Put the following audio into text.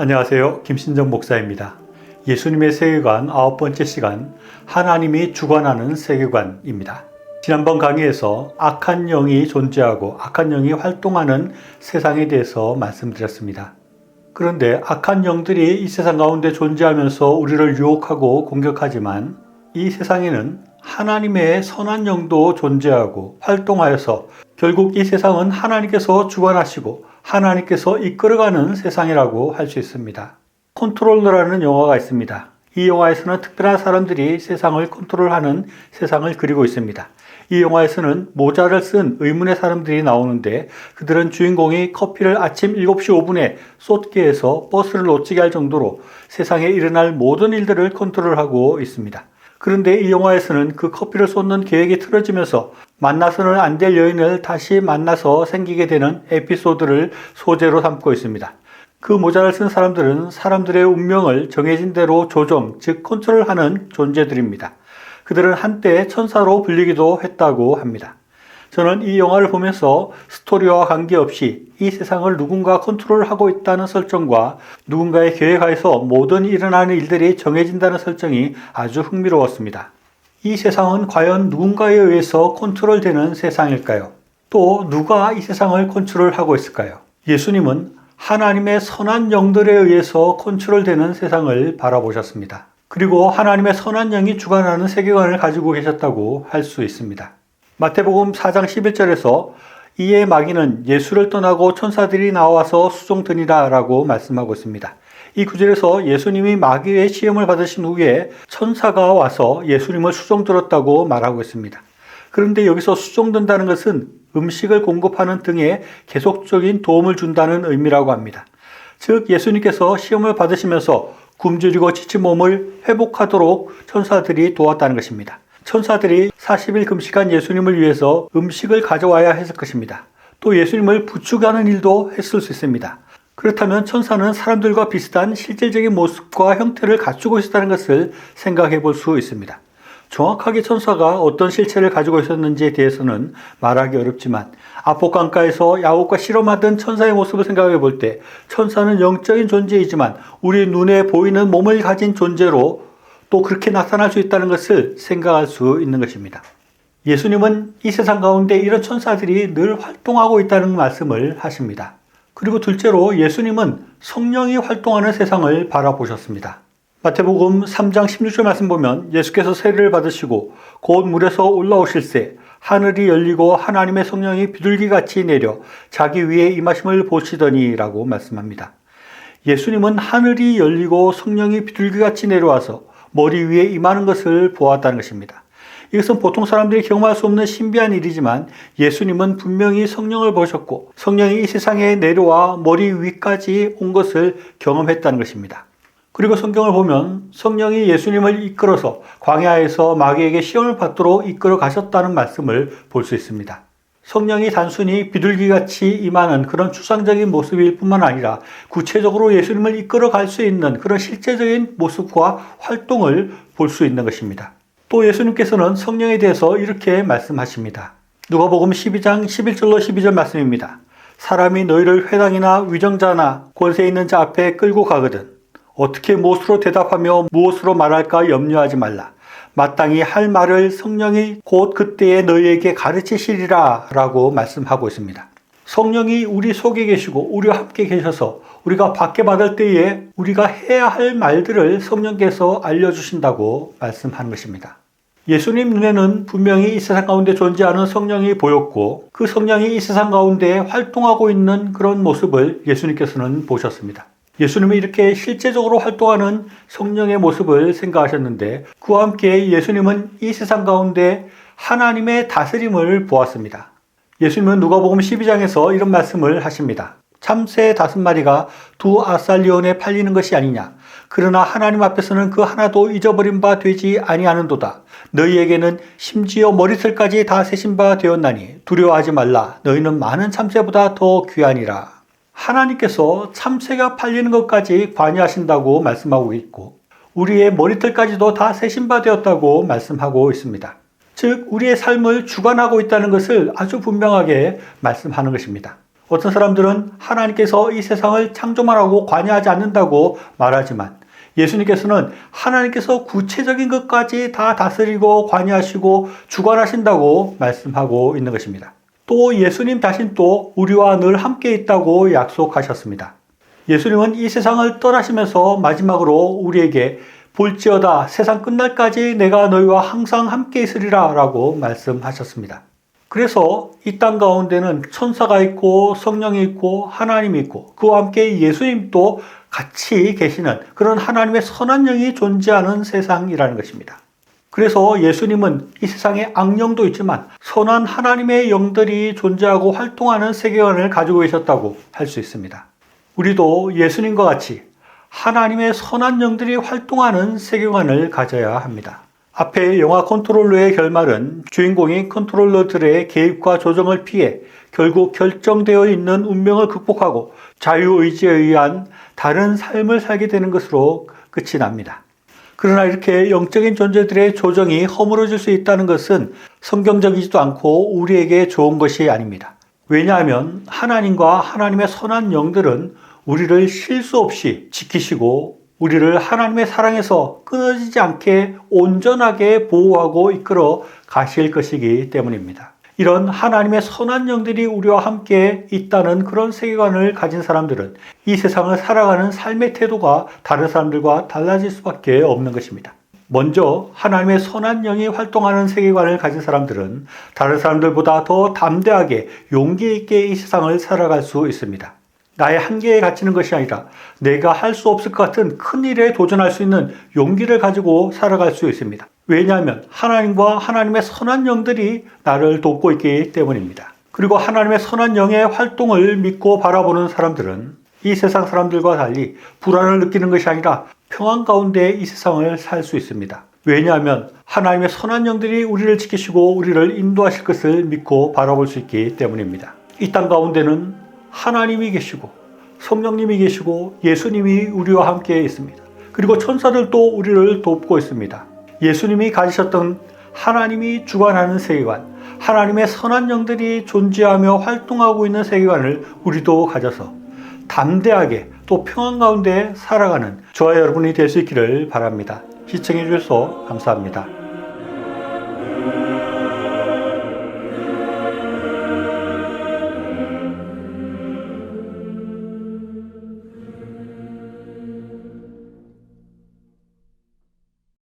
안녕하세요. 김신정 목사입니다. 예수님의 세계관 9번째 시간, 하나님이 주관하는 세계관입니다. 지난번 강의에서 악한 영이 존재하고 악한 영이 활동하는 세상에 대해서 말씀드렸습니다. 그런데 악한 영들이 이 세상 가운데 존재하면서 우리를 유혹하고 공격하지만 이 세상에는 하나님의 선한 영도 존재하고 활동하여서 결국 이 세상은 하나님께서 주관하시고 하나님께서 이끌어가는 세상이라고 할 수 있습니다. 컨트롤러라는 영화가 있습니다. 이 영화에서는 특별한 사람들이 세상을 컨트롤하는 세상을 그리고 있습니다. 이 영화에서는 모자를 쓴 의문의 사람들이 나오는데 그들은 주인공이 커피를 아침 7시 5분에 쏟게 해서 버스를 놓치게 할 정도로 세상에 일어날 모든 일들을 컨트롤하고 있습니다. 그런데 이 영화에서는 그 커피를 쏟는 계획이 틀어지면서 만나서는 안 될 여인을 다시 만나서 생기게 되는 에피소드를 소재로 삼고 있습니다. 그 모자를 쓴 사람들은 사람들의 운명을 정해진 대로 조정, 즉 컨트롤하는 존재들입니다. 그들은 한때 천사로 불리기도 했다고 합니다. 저는 이 영화를 보면서 스토리와 관계없이 이 세상을 누군가 컨트롤하고 있다는 설정과 누군가의 계획하에서 모든 일어나는 일들이 정해진다는 설정이 아주 흥미로웠습니다. 이 세상은 과연 누군가에 의해서 컨트롤되는 세상일까요? 또 누가 이 세상을 컨트롤하고 있을까요? 예수님은 하나님의 선한 영들에 의해서 컨트롤되는 세상을 바라보셨습니다. 그리고 하나님의 선한 영이 주관하는 세계관을 가지고 계셨다고 할 수 있습니다. 마태복음 4장 11절에서 이에 마귀는 예수를 떠나고 천사들이 나와서 수종드니라 라고 말씀하고 있습니다. 이 구절에서 예수님이 마귀의 시험을 받으신 후에 천사가 와서 예수님을 수종들었다고 말하고 있습니다. 그런데 여기서 수종든다는 것은 음식을 공급하는 등의 계속적인 도움을 준다는 의미라고 합니다. 즉 예수님께서 시험을 받으시면서 굶주리고 지친 몸을 회복하도록 천사들이 도왔다는 것입니다. 천사들이 40일 금식한 예수님을 위해서 음식을 가져와야 했을 것입니다. 또 예수님을 부축하는 일도 했을 수 있습니다. 그렇다면 천사는 사람들과 비슷한 실질적인 모습과 형태를 갖추고 있었다는 것을 생각해 볼 수 있습니다. 정확하게 천사가 어떤 실체를 가지고 있었는지에 대해서는 말하기 어렵지만 압복강가에서 야곱과 실험하던 천사의 모습을 생각해 볼 때 천사는 영적인 존재이지만 우리 눈에 보이는 몸을 가진 존재로 또 그렇게 나타날 수 있다는 것을 생각할 수 있는 것입니다. 예수님은 이 세상 가운데 이런 천사들이 늘 활동하고 있다는 말씀을 하십니다. 그리고 둘째로 예수님은 성령이 활동하는 세상을 바라보셨습니다. 마태복음 3장 16절 말씀 보면 예수께서 세례를 받으시고 곧 물에서 올라오실새 하늘이 열리고 하나님의 성령이 비둘기같이 내려 자기 위에 임하심을 보시더니 라고 말씀합니다. 예수님은 하늘이 열리고 성령이 비둘기같이 내려와서 머리 위에 임하는 것을 보았다는 것입니다. 이것은 보통 사람들이 경험할 수 없는 신비한 일이지만 예수님은 분명히 성령을 보셨고 성령이 이 세상에 내려와 머리 위까지 온 것을 경험했다는 것입니다. 그리고 성경을 보면 성령이 예수님을 이끌어서 광야에서 마귀에게 시험을 받도록 이끌어 가셨다는 말씀을 볼 수 있습니다. 성령이 단순히 비둘기같이 임하는 그런 추상적인 모습일 뿐만 아니라 구체적으로 예수님을 이끌어 갈 수 있는 그런 실제적인 모습과 활동을 볼 수 있는 것입니다. 또 예수님께서는 성령에 대해서 이렇게 말씀하십니다. 누가복음 12장 11절로 12절 말씀입니다. 사람이 너희를 회당이나 위정자나 권세 있는 자 앞에 끌고 가거든 어떻게 무엇으로 대답하며 무엇으로 말할까 염려하지 말라. 마땅히 할 말을 성령이 곧 그때에 너희에게 가르치시리라 라고 말씀하고 있습니다. 성령이 우리 속에 계시고 우리와 함께 계셔서 우리가 받게 받을 때에 우리가 해야 할 말들을 성령께서 알려주신다고 말씀하는 것입니다. 예수님 눈에는 분명히 이 세상 가운데 존재하는 성령이 보였고 그 성령이 이 세상 가운데 활동하고 있는 그런 모습을 예수님께서는 보셨습니다. 예수님은 이렇게 실제적으로 활동하는 성령의 모습을 생각하셨는데 그와 함께 예수님은 이 세상 가운데 하나님의 다스림을 보았습니다. 예수님은 누가복음 12장에서 이런 말씀을 하십니다. 참새 5마리가 2아살리온에 팔리는 것이 아니냐. 그러나 하나님 앞에서는 그 하나도 잊어버린 바 되지 아니하는도다. 너희에게는 심지어 머리털까지 다 세신 바 되었나니 두려워하지 말라. 너희는 많은 참새보다 더 귀하니라. 하나님께서 참새가 팔리는 것까지 관여하신다고 말씀하고 있고 우리의 머리털까지도 다 세신 바 되었다고 말씀하고 있습니다. 즉 우리의 삶을 주관하고 있다는 것을 아주 분명하게 말씀하는 것입니다. 어떤 사람들은 하나님께서 이 세상을 창조만 하고 관여하지 않는다고 말하지만 예수님께서는 하나님께서 구체적인 것까지 다 다스리고 관여하시고 주관하신다고 말씀하고 있는 것입니다. 또 예수님 자신도 우리와 늘 함께 있다고 약속하셨습니다. 예수님은 이 세상을 떠나시면서 마지막으로 우리에게 볼지어다 세상 끝날까지 내가 너희와 항상 함께 있으리라 라고 말씀하셨습니다. 그래서 이 땅 가운데는 천사가 있고 성령이 있고 하나님이 있고 그와 함께 예수님도 같이 계시는 그런 하나님의 선한 영이 존재하는 세상이라는 것입니다. 그래서 예수님은 이 세상에 악령도 있지만 선한 하나님의 영들이 존재하고 활동하는 세계관을 가지고 계셨다고 할 수 있습니다. 우리도 예수님과 같이 하나님의 선한 영들이 활동하는 세계관을 가져야 합니다. 앞에 영화 컨트롤러의 결말은 주인공이 컨트롤러들의 개입과 조정을 피해 결국 결정되어 있는 운명을 극복하고 자유의지에 의한 다른 삶을 살게 되는 것으로 끝이 납니다. 그러나 이렇게 영적인 존재들의 조정이 허물어질 수 있다는 것은 성경적이지도 않고 우리에게 좋은 것이 아닙니다. 왜냐하면 하나님과 하나님의 선한 영들은 우리를 실수 없이 지키시고 우리를 하나님의 사랑에서 끊어지지 않게 온전하게 보호하고 이끌어 가실 것이기 때문입니다. 이런 하나님의 선한 영들이 우리와 함께 있다는 그런 세계관을 가진 사람들은 이 세상을 살아가는 삶의 태도가 다른 사람들과 달라질 수밖에 없는 것입니다. 먼저 하나님의 선한 영이 활동하는 세계관을 가진 사람들은 다른 사람들보다 더 담대하게 용기 있게 이 세상을 살아갈 수 있습니다. 나의 한계에 갇히는 것이 아니라 내가 할 수 없을 것 같은 큰 일에 도전할 수 있는 용기를 가지고 살아갈 수 있습니다. 왜냐하면 하나님과 하나님의 선한 영들이 나를 돕고 있기 때문입니다. 그리고 하나님의 선한 영의 활동을 믿고 바라보는 사람들은 이 세상 사람들과 달리 불안을 느끼는 것이 아니라 평안 가운데 이 세상을 살 수 있습니다. 왜냐하면 하나님의 선한 영들이 우리를 지키시고 우리를 인도하실 것을 믿고 바라볼 수 있기 때문입니다. 이 땅 가운데는 하나님이 계시고 성령님이 계시고 예수님이 우리와 함께 있습니다. 그리고 천사들도 우리를 돕고 있습니다. 예수님이 가지셨던 하나님이 주관하는 세계관, 하나님의 선한 영들이 존재하며 활동하고 있는 세계관을 우리도 가져서 담대하게 또 평안 가운데 살아가는 저와 여러분이 될 수 있기를 바랍니다. 시청해 주셔서 감사합니다.